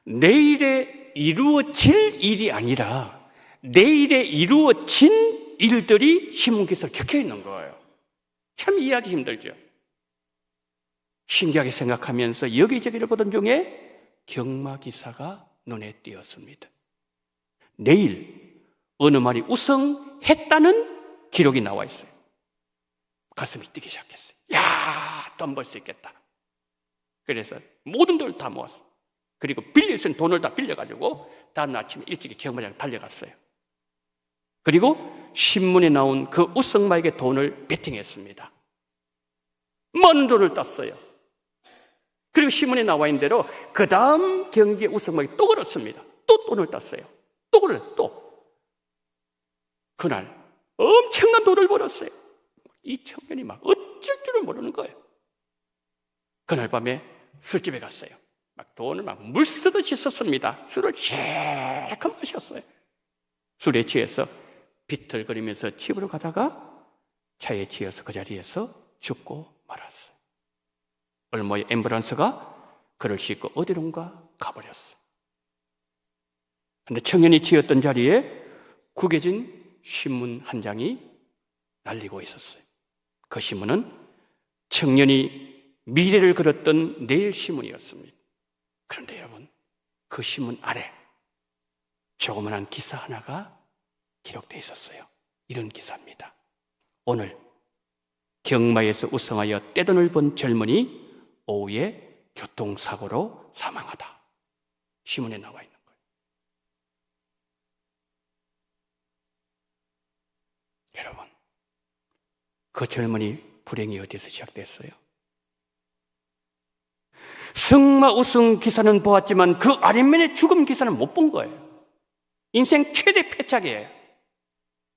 내일에 이루어질 일이 아니라 내일에 이루어진 일들이 신문 기사에 적혀 있는 거예요. 참 이해하기 힘들죠. 신기하게 생각하면서 여기저기를 보던 중에 경마 기사가 눈에 띄었습니다. 내일 어느 말이 우승했다는 기록이 나와 있어요. 가슴이 뛰기 시작했어요. 야, 돈 벌 수 있겠다. 그래서 모든 돈을 다 모았어요. 그리고 빌릴 수 있는 돈을 다 빌려가지고 다음 아침에 일찍이 경마장에 달려갔어요. 그리고 신문에 나온 그 우승마에게 돈을 베팅했습니다. 많은 돈을 땄어요. 그리고 신문에 나와 있는 대로 그 다음 경기에 우승마에게 또 걸었습니다. 또 돈을 땄어요. 또 걸어요. 또. 그날 엄청난 돈을 벌었어요. 이 청년이 막 어쩔 줄을 모르는 거예요. 그날 밤에 술집에 갔어요. 막 돈을 막 물쓰듯이 썼습니다. 술을 실컷 마셨어요. 술에 취해서 비틀거리면서 집으로 가다가 차에 치여서 그 자리에서 죽고 말았어요. 얼마 후에 앰뷸런스가 그를 싣고 어디론가 가버렸어요. 그런데 청년이 지었던 자리에 구겨진 신문 한 장이 날리고 있었어요. 그 신문은 청년이 미래를 그렸던 내일 신문이었습니다. 그런데 여러분, 그 신문 아래 조그만한 기사 하나가 기록되어 있었어요. 이런 기사입니다. 오늘 경마에서 우승하여 떼돈을 번 젊은이 오후에 교통사고로 사망하다. 신문에 나와 있는 거예요. 여러분, 그 젊은이 불행이 어디서 시작됐어요? 승마 우승 기사는 보았지만 그 아랫면의 죽음 기사는 못 본 거예요. 인생 최대 패착이에요.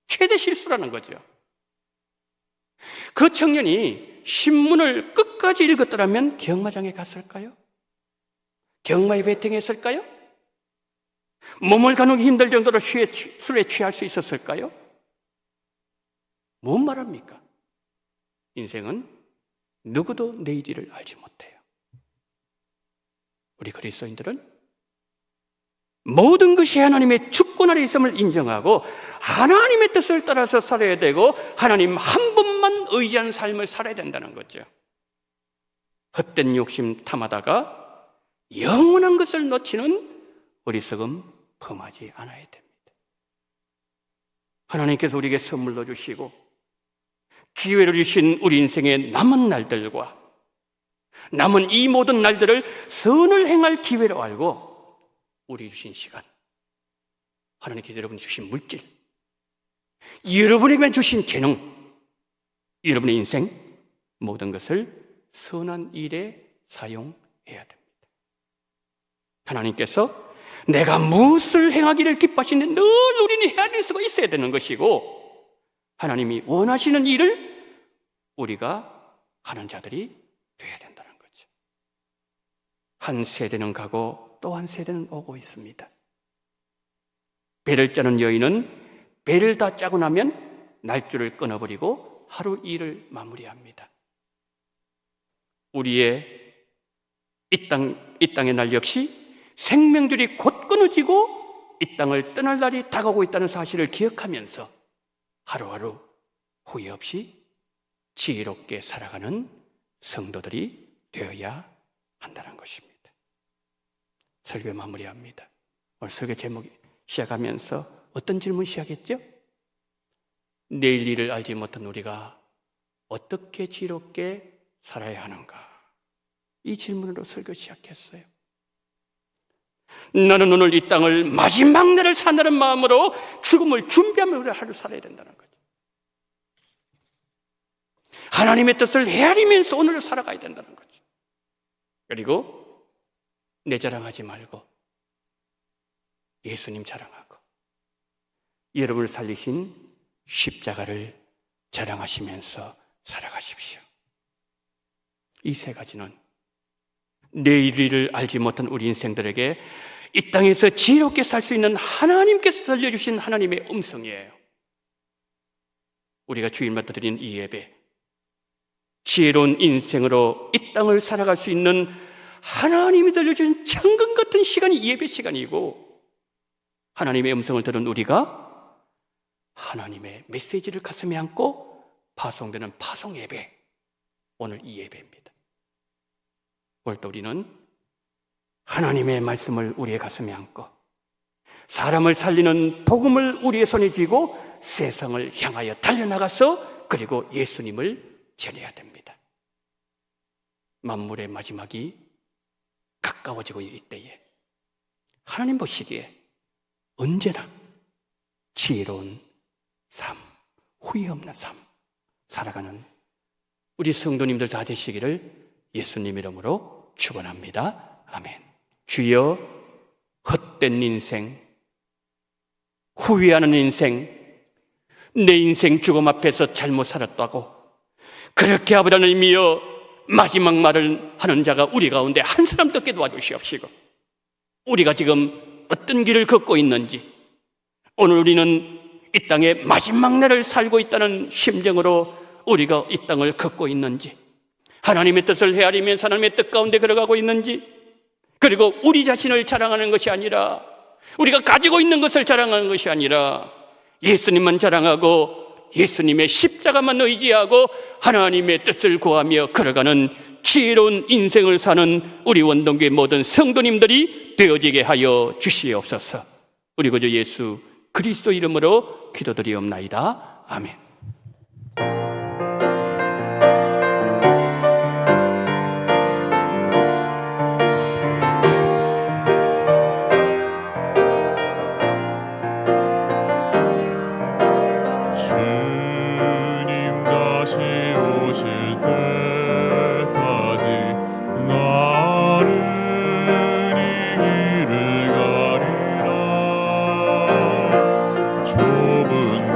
최대 실수라는 거죠. 그 청년이 신문을 끝까지 읽었더라면 경마장에 갔을까요? 경마에 베팅했을까요? 몸을 가누기 힘들 정도로 술에 취할 수 있었을까요? 뭔 말합니까? 인생은 누구도 내일을 알지 못해요. 우리 그리스도인들은 모든 것이 하나님의 주권 아래 있음을 인정하고 하나님의 뜻을 따라서 살아야 되고 하나님 한 분만 의지하는 삶을 살아야 된다는 거죠. 헛된 욕심 탐하다가 영원한 것을 놓치는 어리석음 범하지 않아야 됩니다. 하나님께서 우리에게 선물로 주시고 기회를 주신 우리 인생의 남은 날들과 남은 이 모든 날들을 선을 행할 기회로 알고 우리 주신 시간, 하나님께서 여러분 주신 물질, 여러분에게만 주신 재능, 여러분의 인생 모든 것을 선한 일에 사용해야 됩니다. 하나님께서 내가 무엇을 행하기를 기뻐하시는데 늘 우리는 헤아릴 수가 있어야 되는 것이고 하나님이 원하시는 일을 우리가 하는 자들이 되어야 된다는 거죠. 한 세대는 가고 또 한 세대는 오고 있습니다. 배를 짜는 여인은 배를 다 짜고 나면 날줄을 끊어버리고 하루 일을 마무리합니다. 우리의 이 땅의 날 역시 생명줄이 곧 끊어지고 이 땅을 떠날 날이 다가오고 있다는 사실을 기억하면서 하루하루 후회 없이 지혜롭게 살아가는 성도들이 되어야 한다는 것입니다. 설교 마무리합니다. 오늘 설교 제목이 시작하면서 어떤 질문 시작했죠? 내일 일을 알지 못한 우리가 어떻게 지혜롭게 살아야 하는가? 이 질문으로 설교 시작했어요. 나는 오늘 이 땅을 마지막 날을 산다는 마음으로 죽음을 준비하며 하루 살아야 된다는 거죠. 하나님의 뜻을 헤아리면서 오늘을 살아가야 된다는 거죠. 그리고 내 자랑하지 말고 예수님 자랑하고 여러분을 살리신 십자가를 자랑하시면서 살아가십시오. 이 세 가지는 내일을 알지 못한 우리 인생들에게 이 땅에서 지혜롭게 살 수 있는 하나님께서 들려주신 하나님의 음성이에요. 우리가 주일마다 드리는 이 예배, 지혜로운 인생으로 이 땅을 살아갈 수 있는 하나님이 들려주신 천금 같은 시간이 이 예배 시간이고, 하나님의 음성을 들은 우리가 하나님의 메시지를 가슴에 안고 파송되는 파송 예배, 오늘 이 예배입니다. 오늘도 우리는 하나님의 말씀을 우리의 가슴에 안고 사람을 살리는 복음을 우리의 손에 쥐고 세상을 향하여 달려나가서 그리고 예수님을 전해야 됩니다. 만물의 마지막이 가까워지고 있을 때에 하나님 보시기에 언제나 지혜로운 삶, 후회 없는 삶 살아가는 우리 성도님들 다 되시기를 예수님 이름으로 축원합니다. 아멘. 주여, 헛된 인생, 후회하는 인생, 내 인생 죽음 앞에서 잘못 살았다고 그렇게 아버지 하나님이여 마지막 말을 하는 자가 우리 가운데 한 사람도 없게 도와주시옵시고, 우리가 지금 어떤 길을 걷고 있는지, 오늘 우리는 이 땅의 마지막 날을 살고 있다는 심정으로 우리가 이 땅을 걷고 있는지, 하나님의 뜻을 헤아리면서 하나님의 뜻 가운데 걸어가고 있는지, 그리고 우리 자신을 자랑하는 것이 아니라, 우리가 가지고 있는 것을 자랑하는 것이 아니라 예수님만 자랑하고 예수님의 십자가만 의지하고 하나님의 뜻을 구하며 걸어가는 지혜로운 인생을 사는 우리 원동교의 모든 성도님들이 되어지게 하여 주시옵소서. 우리 구주 예수 그리스도 이름으로 기도드리옵나이다. 아멘. 주님 다시 오실 때까지 나는 이 길을 가리라. 좁은 문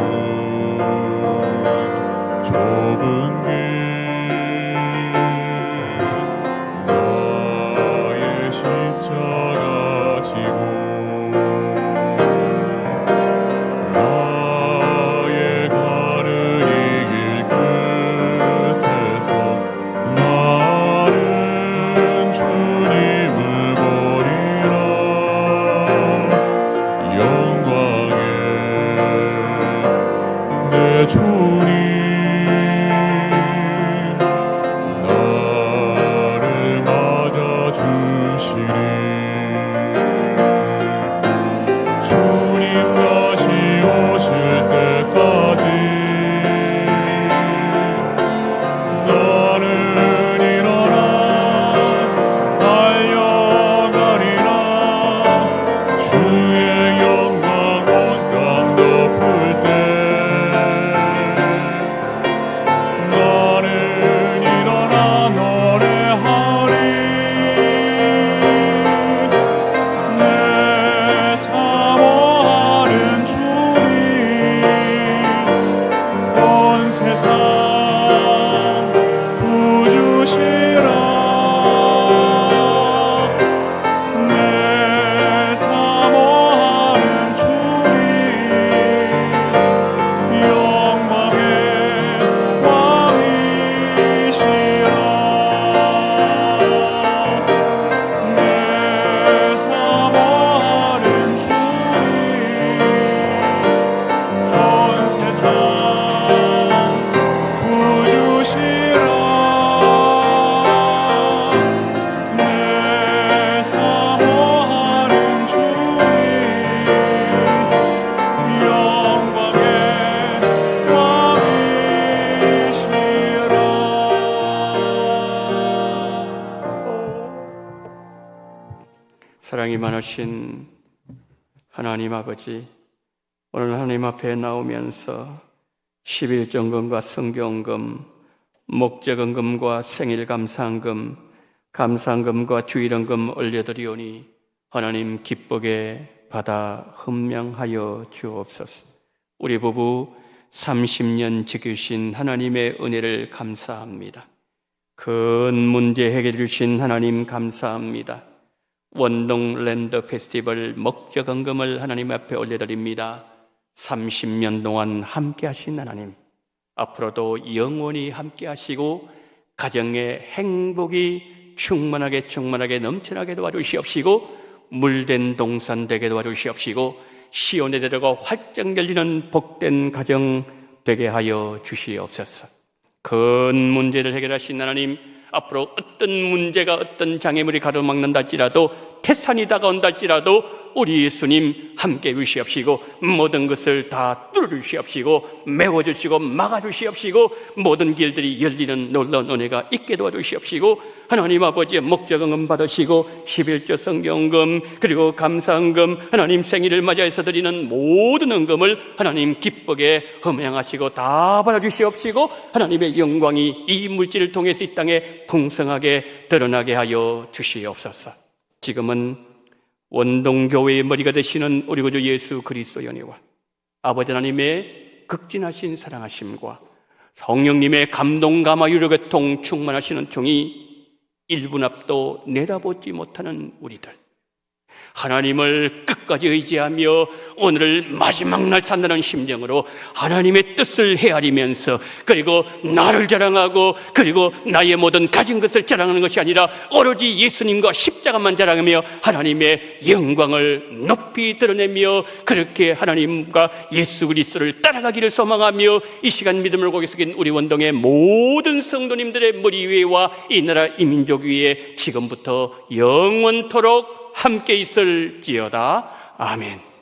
사랑이 많으신 하나님 아버지, 오늘 하나님 앞에 나오면서 11정금과 성경금, 목적헌금과 생일감사헌금, 감사헌금과 주일헌금 올려드리오니 하나님 기쁘게 받아 헌명하여 주옵소서. 우리 부부 30년 지키신 하나님의 은혜를 감사합니다. 큰 문제 해결해 주신 하나님 감사합니다. 원동 랜드 페스티벌 목적헌금을 하나님 앞에 올려드립니다. 30년 동안 함께 하신 하나님, 앞으로도 영원히 함께 하시고 가정의 행복이 충만하게 넘쳐나게 도와주시옵시고 물된 동산 되게 도와주시옵시고 시온의 대로가 활짝 열리는 복된 가정 되게 하여 주시옵소서. 큰 문제를 해결하신 하나님, 앞으로 어떤 문제가 어떤 장애물이 가로막는다 할지라도 태산이 다가온다 할지라도 우리 예수님 함께 해주시옵시고 모든 것을 다 뚫어주시옵시고 메워주시고 막아주시옵시고 모든 길들이 열리는 놀라운 은혜가 있게 도와주시옵시고 하나님 아버지의 목적헌금 받으시고 11조 성경금 그리고 감사헌금 하나님 생일을 맞이해서 드리는 모든 헌금을 하나님 기쁘게 헌명하시고 다 받아주시옵시고 하나님의 영광이 이 물질을 통해서 이 땅에 풍성하게 드러나게 하여 주시옵소서. 지금은 원동교회의 머리가 되시는 우리 구주 예수 그리스도의 은혜와 아버지 하나님의 극진하신 사랑하심과 성령님의 감동 감화 유료교통 충만하시는 종이 1분 앞도 내다보지 못하는 우리들, 하나님을 끝까지 의지하며 오늘을 마지막 날 산다는 심정으로 하나님의 뜻을 헤아리면서 그리고 나를 자랑하고 그리고 나의 모든 가진 것을 자랑하는 것이 아니라 오로지 예수님과 십자가만 자랑하며 하나님의 영광을 높이 드러내며 그렇게 하나님과 예수 그리스도를 따라가기를 소망하며 이 시간 믿음을 고개 숙인 우리 원동의 모든 성도님들의 머리 위에와 이 나라 이 민족 위에 지금부터 영원토록 함께 있을지어다. 아멘.